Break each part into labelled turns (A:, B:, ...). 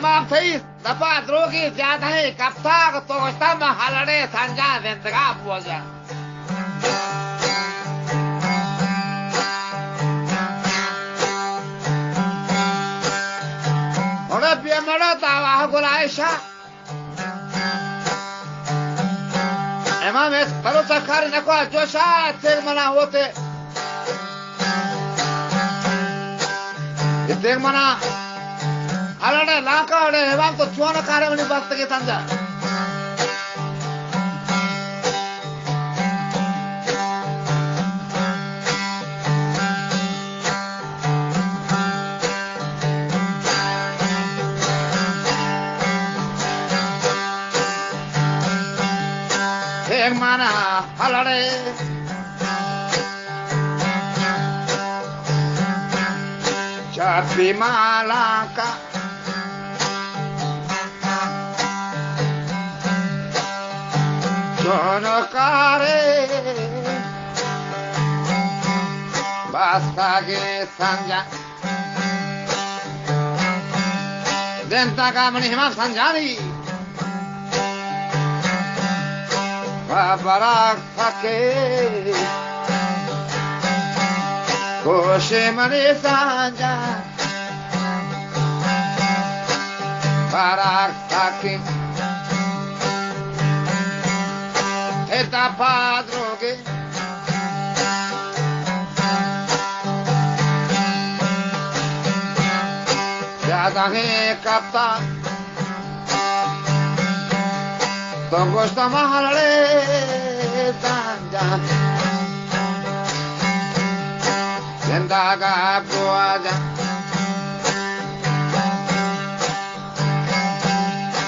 A: maaf થઈ dapat rogi ज्यादा है kapta to gostama halare sanja dentga boja ora biamara tawa golaisha emam es paro sakar na ko josha tek mana hote tek mana alane laka ade evam to chuana karamani bastage tanja ek mana alane chapi malaka Sonokare Bastage Sanja Dentaka Manihimam Sanjani Babarak Sake Koshe Mani Sanja Barak Sake Eta padroge Zyada hai kapta To gosta mahalare sanja Zendaga boaja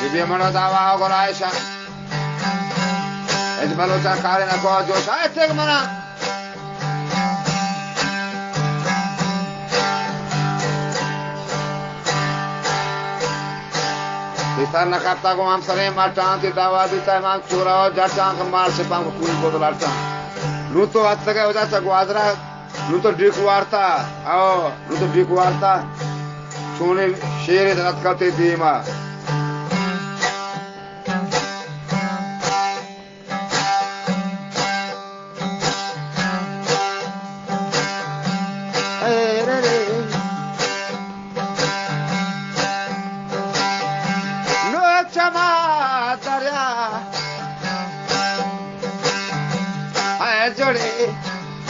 A: Bibiamana dawa goraisha Es malo sacar en la cosa, yo sabes que hermana. Disar na kapta ko am sare martan ti dawa di ta mam chura jatan ka mar se pam kul bodol arta. Luto attaga uda sa guadra luto dik warta ao luto dik warta chone shere rat kate dima.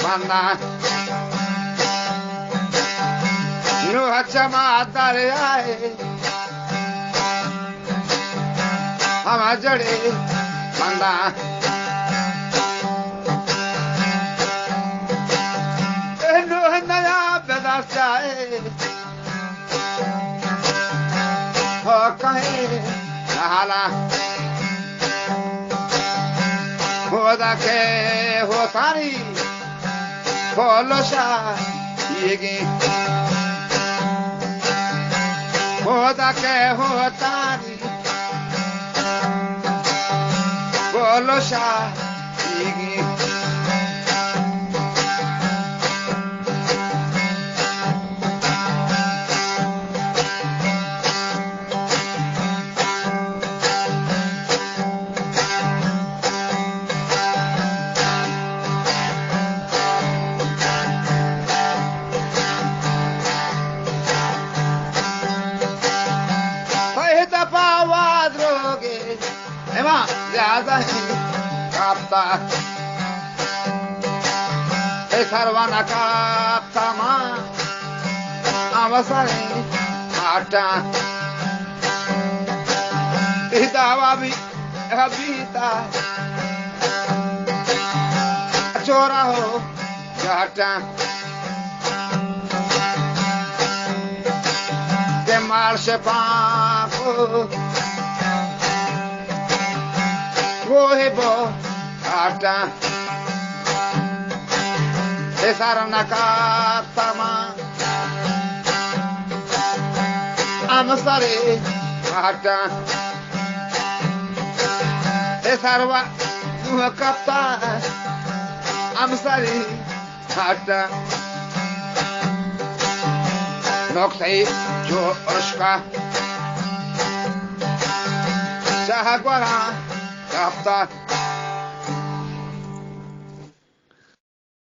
A: Mana no hachama dare aaye hum jade mana no naya peda jaye ho kahe nahala hoda ke ho sari Kolosha yegi Hoda ke hotari Kolosha yegi Zyada hai kapta E sarvana kapta ma Avasare Ata E dawa bhi abita Chora ho Jata Ke mar se paako Gohebo ata Esarana katama Amasare ata Esarva kapta Amasare ata Noksai jo oshka agora capta